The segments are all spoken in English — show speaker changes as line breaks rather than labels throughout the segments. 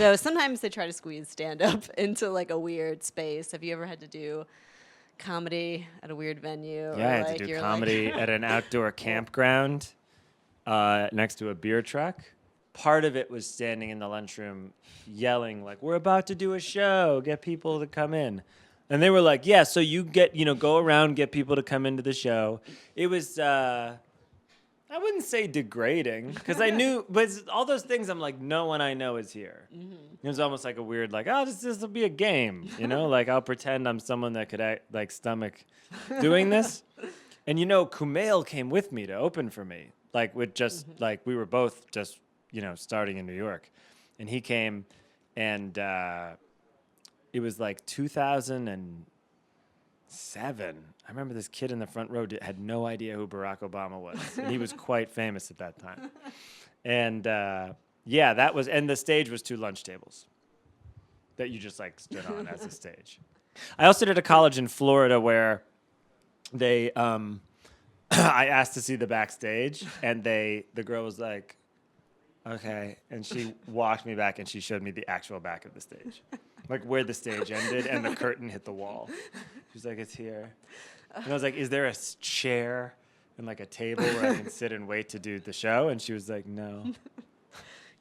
So sometimes they try to squeeze stand-up into like a weird space. Have you ever had to do comedy at a weird venue?
Yeah, I
or
had to
like
do
you're
comedy
like
at an outdoor campground next to a beer truck. Part of it was standing in the lunchroom yelling like, "We're about to do a show. Get people to come in." And they were like, "Yeah, so you get, go around, get people to come into the show." It was I wouldn't say degrading because I knew, but all those things I'm like, no one I know is here. It was almost like a weird, like, oh, this will be a game, like I'll pretend I'm someone that could like stomach doing this. And Kumail came with me to open for me, like with just like we were both just starting in New York, and he came, and it was like 2007. I remember this kid in the front row had no idea who Barack Obama was, and he was quite famous at that time. And yeah, that was, and the stage was 2 lunch tables that you just like stood on as a stage. I also did a college in Florida where they, I asked to see the backstage, and the girl was like, "Okay," and she walked me back, and she showed me the actual back of the stage, like where the stage ended, and the curtain hit the wall. She's like, "It's here," and I was like, "Is there a chair and like a table where I can sit and wait to do the show?" And she was like, "No."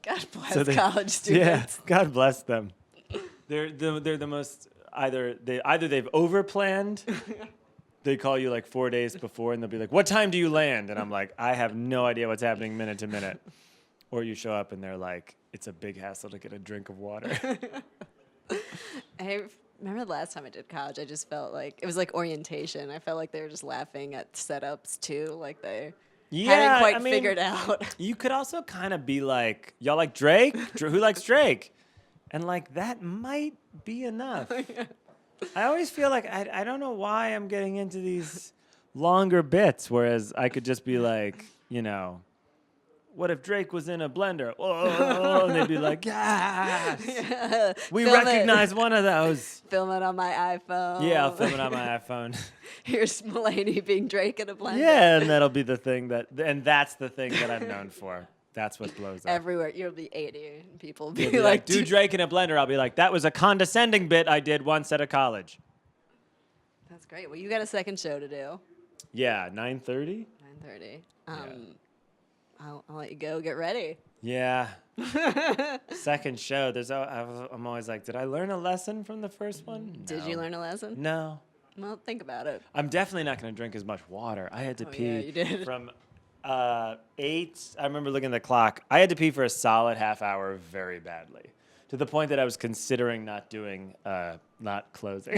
God bless college students.
Yeah, God bless them. They're the most either they've overplanned. They call you like 4 days before, and they'll be like, "What time do you land?" And I'm like, "I have no idea what's happening minute to minute." Or you show up and they're like, "It's a big hassle to get a drink of water."
I remember the last time I did college, I just felt like it was like orientation. I felt like they were just laughing at setups too, like they hadn't quite figured out.
You could also kind of be like, "Y'all like Drake? Who likes Drake?" And like that might be enough. I always feel like I don't know why I'm getting into these longer bits, whereas I could just be like, what if Drake was in a blender? Oh, and they'd be like, "Yes,
Yeah.
we
Film
recognize
it.
one of those."
Film it on my iPhone.
Yeah, I'll film it on my iPhone.
Here's Mulaney being Drake in a blender.
Yeah, and that'll be the thing and that's the thing that I'm known for. That's what blows up.
Everywhere. You'll be 80 and people will be,
You'll be like, "Do Drake in a blender." I'll be like, "That was a condescending bit I did once at a college."
That's great. Well, you got a second show to do.
Yeah, 9:30?
9:30. I'll let you go. Get ready.
Yeah. Second show. I'm always like, did I learn a lesson from the first one?
Did you learn a lesson?
No.
Well, think about it.
I'm definitely not going to drink as much water. I had to pee
yeah, you did.
from 8. I remember looking at the clock. I had to pee for a solid half hour very badly, to the point that I was considering not closing.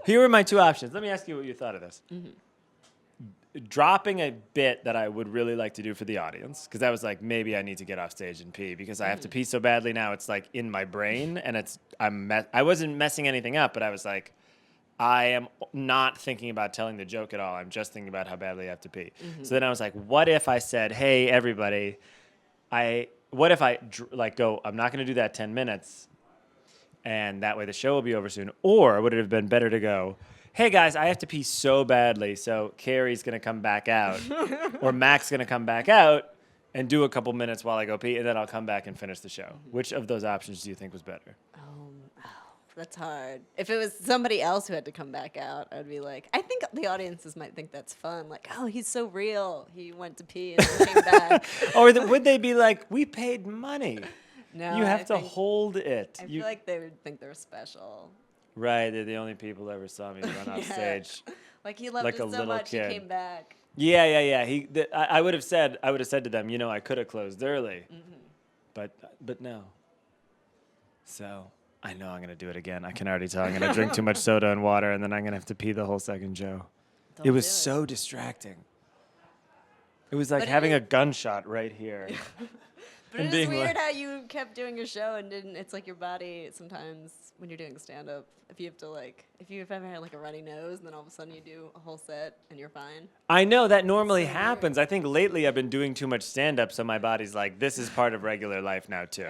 Here were my 2 options. Let me ask you what you thought of this. Dropping a bit that I would really like to do for the audience, because I was like, maybe I need to get off stage and pee because I have to pee so badly now. It's like in my brain, and I wasn't messing anything up, but I was like, I am not thinking about telling the joke at all. I'm just thinking about how badly I have to pee. So then I was like, what if I said, "Hey, everybody, what if I go, I'm not going to do that 10 minutes, and that way the show will be over soon." Or would it have been better to go, "Hey, guys, I have to pee so badly, so Carrie's going to come back out, or Mac's going to come back out and do a couple minutes while I go pee, and then I'll come back and finish the show." Which of those options do you think was better?
That's hard. If it was somebody else who had to come back out, I'd be like, I think the audiences might think that's fun. Like, oh, he's so real. He went to pee and then came back.
Or would they be like, "We paid money.
No,
You have to hold it."
I feel like they would think they're special.
Right, they're the only people who ever saw me run off stage.
Like he loved
Like
it
a
so
little
much,
kid.
he came back.
Yeah. I would have said to them, I could have closed early, but no. So I know I'm gonna do it again. I can already tell I'm gonna drink too much soda and water, and then I'm gonna have to pee the whole second show. It was so distracting. It was like having a gunshot right here.
But it is weird how you kept doing your show and didn't. It's like your body sometimes when you're doing stand up. If you've ever had like a runny nose, and then all of a sudden you do a whole set and you're fine.
I know that normally happens. I think lately I've been doing too much stand up, so my body's like, this is part of regular life now too.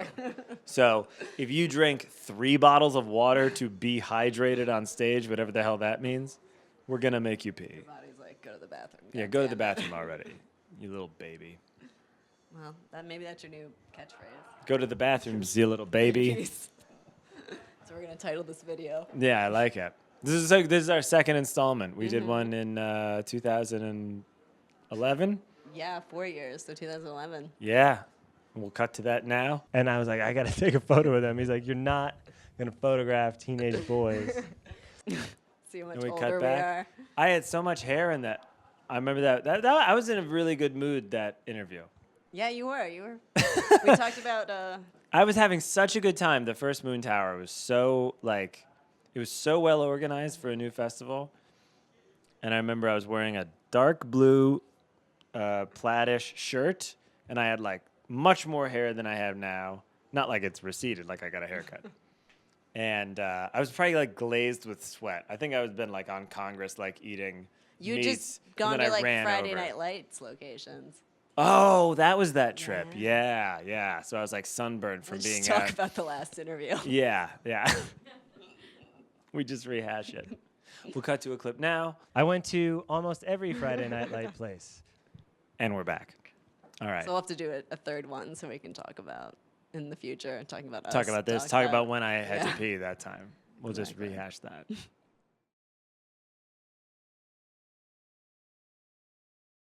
So if you drink 3 bottles of water to be hydrated on stage, whatever the hell that means, we're gonna make you pee.
Your body's like, go to the bathroom.
Yeah, go to the bathroom already, you little baby.
Well, maybe that's your new catchphrase.
Go to the bathrooms, you little baby.
Jeez. So we're gonna title this video.
Yeah, I like it. This is our second installment. We did one in 2011.
Yeah, 4 years, so 2011.
Yeah. We'll cut to that now.
And I was like, I got to take a photo with him. He's like, you're not going to photograph teenage boys.
See how much
And we
older
cut
we
back.
are.
I had so much hair in that. I remember that I was in a really good mood that interview.
Yeah, you were. We talked about.
I was having such a good time. The first Moontower was so it was so well organized for a new festival. And I remember I was wearing a dark blue plaid-ish shirt, and I had much more hair than I have now. Not like it's receded, like I got a haircut. And I was probably glazed with sweat. I think I was been on Congress eating
You
meats,
just
and
gone
then
to
I ran
Friday
over.
Night Lights locations.
Oh, that was that trip. Yeah. So I was sunburned from
Let's
being
just talk
out.
about the last interview.
Yeah. We just rehash it. We'll cut to a clip now,
I went to almost every Friday Night Light place.
and we're back. All right.
So we'll have to do a third one so we can talk about in the future. Talking about us.
Talk about this. Talk about when I had
Yeah.
to pee that time. We'll just
Exactly.
rehash that.